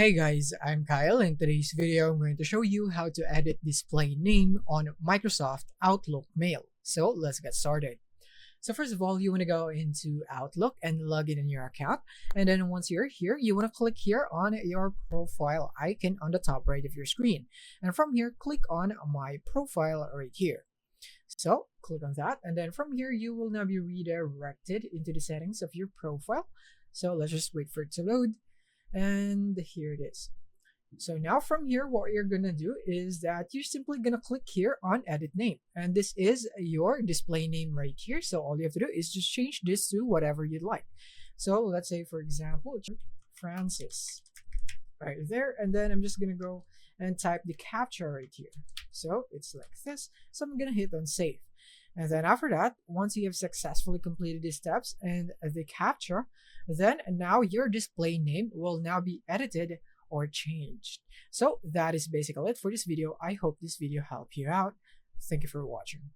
Hey guys, I'm Kyle. In today's video, I'm going to show you how to edit display name on Microsoft Outlook Mail. So let's get started. So first of all, you want to go into Outlook and log in your account. And then once you're here, you want to click here on your profile icon on the top right of your screen. And from here, click on My Profile right here. So click on that. And then from here, you will now be redirected into the settings of your profile. So let's just wait for it to load. And here it is. So now from here, what you're gonna do is that you're simply gonna click here on edit name, and this is your display name right here. So all you have to do is just change this to whatever you'd like. So let's say, for example, Francis right there, and then I'm just gonna go and type the captcha right here. So it's like this. So I'm gonna hit on save. And then after that, once you have successfully completed the steps and the captcha, then now your display name will now be edited or changed. So that is basically it for this video. I hope this video helped you out. Thank you for watching.